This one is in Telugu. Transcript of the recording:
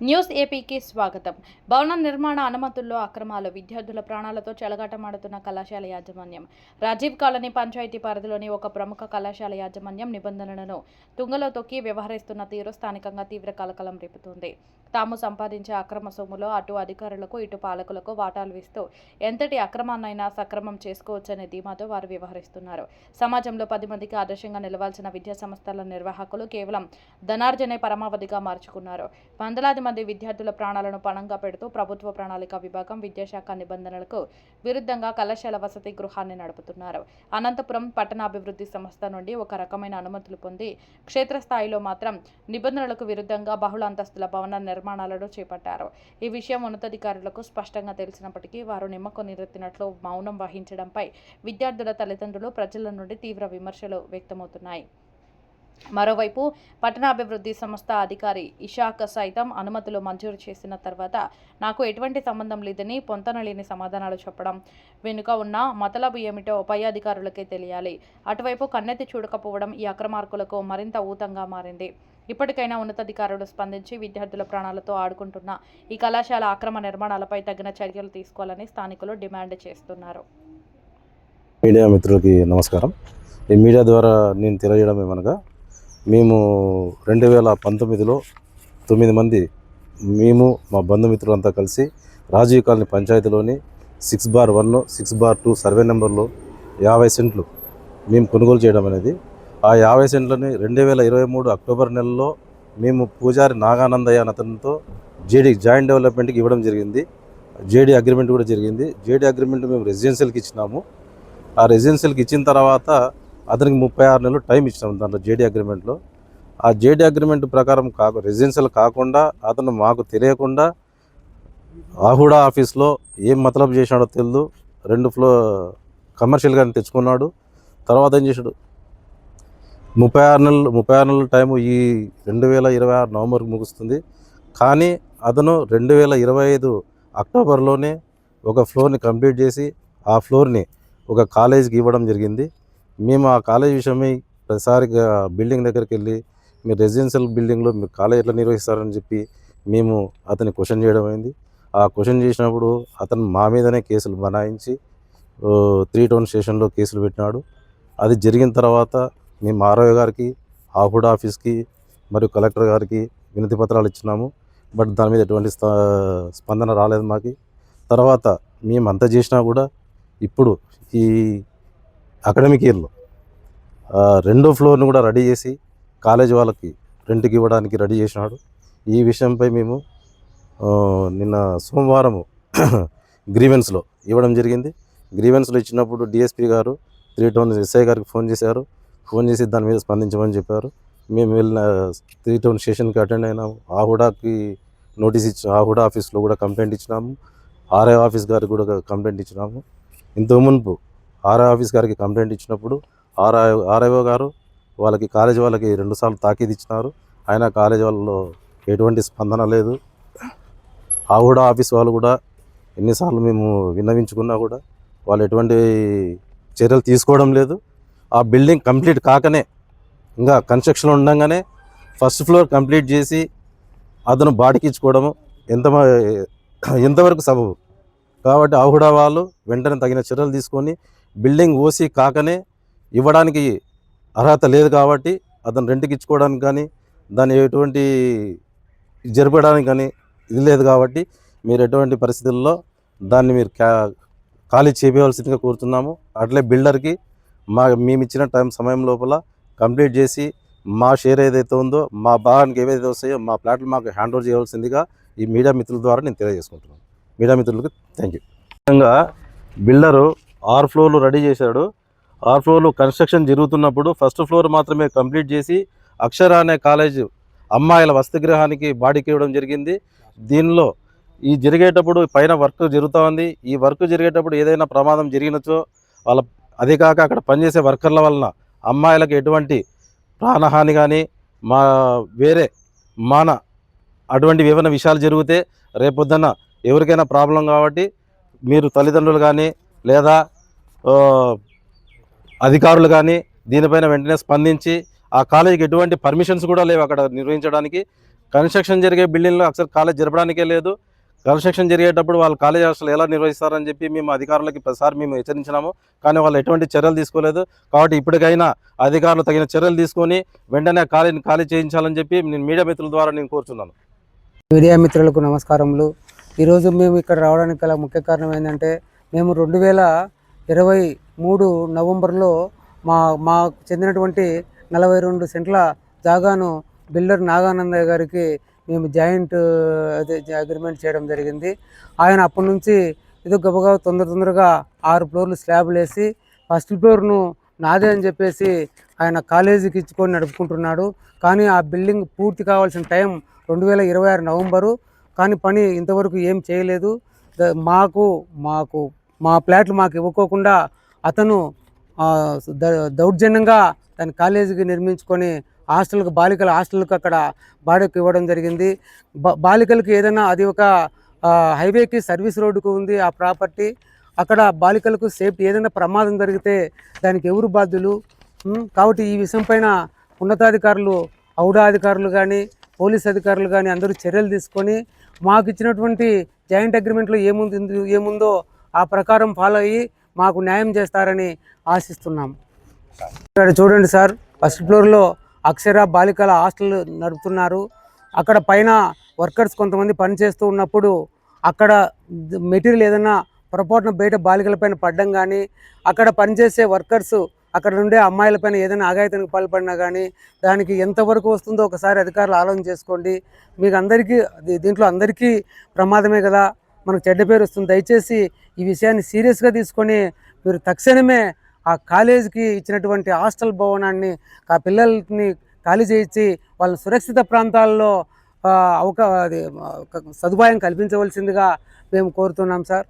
న్యూస్ ఏపీకి స్వాగతం. భవన నిర్మాణ అనుమతుల్లో అక్రమాలు, విద్యార్థుల ప్రాణాలతో చెలగాటమాడుతున్న కళాశాల యాజమాన్యం. రాజీవ్ కాలనీ పంచాయతీ పరిధిలోని ఒక ప్రముఖ కళాశాల యాజమాన్యం నిబంధనలను తుంగలో తొక్కి వ్యవహరిస్తున్న తీరు స్థానికంగా తీవ్ర కలకలం రేపుతోంది. తాము సంపాదించే అక్రమ సొమ్ములో అటు అధికారులకు ఇటు పాలకులకు వాటాలు ఇస్తూ ఎంతటి అక్రమాన్నైనా సక్రమం చేసుకోవచ్చనే ధీమాతో వారు వ్యవహరిస్తున్నారు. సమాజంలో 10 మందికి ఆదర్శంగా నిలవాల్సిన విద్యా సంస్థల నిర్వాహకులు కేవలం ధనార్జనే పరమావధిగా మార్చుకున్నారు. వందలాది మంది విద్యార్థుల ప్రాణాలను పణంగా పెడుతూ ప్రభుత్వ ప్రణాళిక విభాగం విద్యాశాఖ నిబంధనలకు విరుద్ధంగా కళాశాల వసతి గృహాన్ని నడుపుతున్నారు. అనంతపురం పట్టణాభివృద్ధి సంస్థ నుండి ఒక రకమైన అనుమతులు పొంది క్షేత్రస్థాయిలో మాత్రం నిబంధనలకు విరుద్ధంగా బహుళ అంతస్తుల భవన నిర్మాణాలను చేపట్టారు. ఈ విషయం ఉన్నతాధికారులకు స్పష్టంగా తెలిసినప్పటికీ వారు నిమ్మకు నీరెత్తినట్లు మౌనం వహించడంపై విద్యార్థుల తల్లిదండ్రులు, ప్రజల నుండి తీవ్ర విమర్శలు వ్యక్తమవుతున్నాయి. మరోవైపు పట్టణాభివృద్ధి సంస్థ అధికారి ఇషాక్ సైతం అనుమతులు మంజూరు చేసిన తర్వాత నాకు ఎటువంటి సంబంధం లేదని పొంతనలేని సమాధానాలు చెప్పడం వెనుక ఉన్న మతలబు ఏమిటో పై అధికారులకే తెలియాలి. అటువైపు కన్నెత్తి చూడకపోవడం ఈ అక్రమార్కులకు మరింత ఊతంగా మారింది. ఇప్పటికైనా ఉన్నతాధికారులు స్పందించి విద్యార్థుల ప్రాణాలతో ఆడుకుంటున్న ఈ కళాశాల అక్రమ నిర్మాణాలపై తగిన చర్యలు తీసుకోవాలని స్థానికులు డిమాండ్ చేస్తున్నారు. మీడియా మిత్రులకి నమస్కారం. ఈ మీడియా ద్వారా నేను తెలియజేయడం ఏమనగా, మేము 2019లో 9 మంది మేము మా బంధుమిత్రులంతా కలిసి రాజీవ్ కాలనీ పంచాయతీలోని 6/1, 6/2 సర్వే నెంబర్లో 50 సెంట్లు మేము కొనుగోలు చేయడం అనేది, ఆ 50 సెంట్లని 2023 అక్టోబర్ నెలలో మేము పూజారి నాగానందయ్య అతనితో జాయింట్ డెవలప్మెంట్కి ఇవ్వడం జరిగింది. జేడీ అగ్రిమెంట్ కూడా జరిగింది. జేడీ అగ్రిమెంట్ మేము రెసిడెన్షియల్కి ఇచ్చినాము. ఆ రెసిడెన్షియల్కి ఇచ్చిన తర్వాత అతనికి 36 నెలలు టైం ఇచ్చినాము దాంట్లో జేడీ అగ్రిమెంట్లో. ఆ జేడీ అగ్రిమెంట్ ప్రకారం రెసిడెన్షియల్ కాకుండా అతను మాకు తెలియకుండా ఆహుడా ఆఫీస్లో ఏం మతలబు చేసినాడో తెలియదు, 2 ఫ్లోర్ కమర్షియల్గా తెచ్చుకున్నాడు. తర్వాత ఏం చేశాడు, 36 నెలల టైము ఈ 2026 నవంబర్కి ముగుస్తుంది. కానీ అతను 2025 అక్టోబర్లోనే ఒక ఫ్లోర్ని కంప్లీట్ చేసి ఆ ఫ్లోర్ని ఒక కాలేజీకి ఇవ్వడం జరిగింది. మేము ఆ కాలేజ్ విషయమై ప్రతిసారి బిల్డింగ్ దగ్గరికి వెళ్ళి, మీరు రెసిడెన్షియల్ బిల్డింగ్లో మీరు కాలేజ్ ఎట్లా నిర్వహిస్తారని చెప్పి మేము అతన్ని క్వశ్చన్ చేయడం అయింది. ఆ క్వశ్చన్ చేసినప్పుడు అతను మా మీదనే కేసులు బనాయించి 3 టౌన్ స్టేషన్లో కేసులు పెట్టినాడు. అది జరిగిన తర్వాత మేము ఆర్ఓ గారికి, ఆహుడా ఆఫీస్కి మరియు కలెక్టర్ గారికి వినతి పత్రాలు ఇచ్చినాము. బట్ దాని మీద ఎటువంటి స్పందన రాలేదు మాకు. తర్వాత మేము అంత చేసినా కూడా ఇప్పుడు ఈ అకాడమిక్ ఇయర్లో 2వ ఫ్లోర్ని కూడా రెడీ చేసి కాలేజ్ వాళ్ళకి రెంట్కి ఇవ్వడానికి రెడీ చేసినాడు. ఈ విషయంపై మేము నిన్న సోమవారం గ్రీవెన్స్లో ఇవ్వడం జరిగింది. గ్రీవెన్స్లో ఇచ్చినప్పుడు డిఎస్పీ గారు 3 టౌన్ ఎస్ఐ గారికి ఫోన్ చేశారు. ఫోన్ చేసి దాని మీద స్పందించమని చెప్పారు. మేము వెళ్ళిన 3 టౌన్ స్టేషన్కి అటెండ్ అయినాము. ఆహుడాకి నోటీస్ ఇచ్చి ఆహుడా ఆఫీస్లో కూడా కంప్లైంట్ ఇచ్చినాము. ఆర్ఐ ఆఫీస్ గారికి కూడా కంప్లైంట్ ఇచ్చినాము. ఇంతకు మునుపు ఆర్ఐ ఆఫీస్ గారికి కంప్లైంట్ ఇచ్చినప్పుడు ఆర్ఐఓ గారు వాళ్ళకి కాలేజ్ వాళ్ళకి 2 సార్లు తాకీదు ఇచ్చినారు. అయినా కాలేజ్ వాళ్ళలో ఎటువంటి స్పందన లేదు. ఆహుడా ఆఫీస్ వాళ్ళు కూడా ఎన్నిసార్లు మేము విన్నవించుకున్నా కూడా వాళ్ళు ఎటువంటి చర్యలు తీసుకోవడం లేదు. ఆ బిల్డింగ్ కంప్లీట్ కాకనే, ఇంకా కన్స్ట్రక్షన్ ఉండగానే ఫస్ట్ ఫ్లోర్ కంప్లీట్ చేసి అతను బాడికి ఇచ్చుకోవడము ఎంతవరకు సబబు. కాబట్టి ఆహుడా వాళ్ళు వెంటనే తగిన చర్యలు తీసుకొని బిల్డింగ్ ఓసీ కాకనే ఇవ్వడానికి అర్హత లేదు కాబట్టి అతను రెంట్కి ఇచ్చుకోవడానికి కానీ దాన్ని ఎటువంటి జరపడానికి కానీ ఇది లేదు. కాబట్టి మీరు ఎటువంటి పరిస్థితుల్లో దాన్ని మీరు ఖాళీ చేయాల్సిందిగా కోరుతున్నాము. అట్లే బిల్డర్కి మేము ఇచ్చిన సమయం లోపల కంప్లీట్ చేసి మా షేర్ ఏదైతే ఉందో, మా భాగానికి ఏవైతే వస్తాయో మా ప్లాట్లు మాకు హ్యాండ్ ఓవర్ చేయవలసిందిగా ఈ మీడియా మిత్రుల ద్వారా నేను తెలియజేసుకుంటున్నాను. మీడియా మిత్రులకు థ్యాంక్ యూ. విధంగా బిల్డరు 6 ఫ్లోర్లు రెడీ చేశాడు. 6 ఫ్లోర్లు కన్స్ట్రక్షన్ జరుగుతున్నప్పుడు ఫస్ట్ ఫ్లోర్ మాత్రమే కంప్లీట్ చేసి అక్షర అనే కాలేజ్ అమ్మాయిల వసతిగృహానికి బాడికి ఇవ్వడం జరిగింది. దీనిలో ఈ జరిగేటప్పుడు పైన వర్క్ జరుగుతూ ఉంది. ఈ వర్క్ జరిగేటప్పుడు ఏదైనా ప్రమాదం జరిగినచో అదే కాక అక్కడ పనిచేసే వర్కర్ల వలన అమ్మాయిలకు ఎటువంటి ప్రాణహాని కానీ వేరే అటువంటి ఏమైనా విషయాలు జరిగితే రేపొద్దున ఎవరికైనా ప్రాబ్లం. కాబట్టి మీరు తల్లిదండ్రులు కానీ లేదా అధికారులు కానీ దీనిపైన వెంటనే స్పందించి, ఆ కాలేజీకి ఎటువంటి పర్మిషన్స్ కూడా లేవు అక్కడ నిర్వహించడానికి. కన్స్ట్రక్షన్ జరిగే బిల్డింగ్లో అసలు కాలేజ్ జరపడానికే లేదు. కన్స్ట్రక్షన్ జరిగేటప్పుడు వాళ్ళు కాలేజ్ హాస్టల్ ఎలా నిర్వహిస్తారని చెప్పి మేము అధికారులకి ప్రతిసారి మేము హెచ్చరించినాము. కానీ వాళ్ళు ఎటువంటి చర్యలు తీసుకోలేదు. కాబట్టి ఇప్పటికైనా అధికారులు తగిన చర్యలు తీసుకొని వెంటనే కాలేజీని ఖాళీ చేయించాలని చెప్పి నేను మీడియా మిత్రుల ద్వారా నేను కోరుతున్నాను. మీడియా మిత్రులకు నమస్కారములు. ఈరోజు మేము ఇక్కడ రావడానికి గల ముఖ్య కారణం ఏంటంటే, మేము 2023 నవంబర్లో మాకు చెందినటువంటి 42 సెంట్ల జాగాను బిల్డర్ నాగానందయ్య గారికి మేము జాయింట్ అగ్రిమెంట్ చేయడం జరిగింది. ఆయన అప్పటి నుంచి ఏదో గబగబా తొందరగా 6 ఫ్లోర్లు స్లాబ్లు వేసి ఫస్ట్ ఫ్లోర్ను నాదే అని చెప్పేసి ఆయన కాలేజీకి ఇచ్చుకొని నడుపుకుంటున్నాడు. కానీ ఆ బిల్డింగ్ పూర్తి కావాల్సిన టైం 2026 నవంబరు. కానీ పని ఇంతవరకు ఏం చేయలేదు. మా ఫ్లాట్లు మాకు ఇవ్వకోకుండా అతను దౌర్జన్యంగా దాని కాలేజీకి నిర్మించుకొని బాలికల హాస్టల్కి అక్కడ బాడీకి ఇవ్వడం జరిగింది. బాలికలకి ఏదైనా అది ఒక హైవేకి సర్వీస్ రోడ్డుకు ఉంది ఆ ప్రాపర్టీ. అక్కడ బాలికలకు సేఫ్టీ ఏదైనా ప్రమాదం జరిగితే దానికి ఎవరు బాధ్యులు? కాబట్టి ఈ విషయం పైన ఉన్నతాధికారులు, ఔడా అధికారులు కానీ, పోలీస్ అధికారులు కానీ అందరూ చర్యలు తీసుకొని మాకు ఇచ్చినటువంటి జాయింట్ అగ్రిమెంట్లో ఏముందో ఆ ప్రకారం ఫాలో అయ్యి మాకు న్యాయం చేస్తారని ఆశిస్తున్నాం. ఇక్కడ చూడండి సార్, ఫస్ట్ ఫ్లోర్లో అక్షర బాలికల హాస్టల్ నడుపుతున్నారు. అక్కడ పైన వర్కర్స్ కొంతమంది పనిచేస్తూ ఉన్నప్పుడు అక్కడ మెటీరియల్ ఏదైనా పొరపాటున బయట బాలికల పైన పడడం కానీ, అక్కడ పనిచేసే వర్కర్స్ అక్కడ ఉండే అమ్మాయిలపైన ఏదైనా ఆఘాయితానికి పాల్పడినా కానీ దానికి ఎంతవరకు వస్తుందో ఒకసారి అధికారులు ఆలోచన చేసుకోండి. మీకు అందరికీ దీంట్లో అందరికీ ప్రమాదమే కదా, మనకు చెడ్డ పేరు వస్తుంది. దయచేసి ఈ విషయాన్ని సీరియస్గా తీసుకొని మీరు తక్షణమే ఆ కాలేజీకి ఇచ్చినటువంటి హాస్టల్ భవనాన్ని ఆ పిల్లల్ని ఖాళీ చేయించి వాళ్ళ సురక్షిత ప్రాంతాల్లో సదుపాయం కల్పించవలసిందిగా మేము కోరుతున్నాం సార్.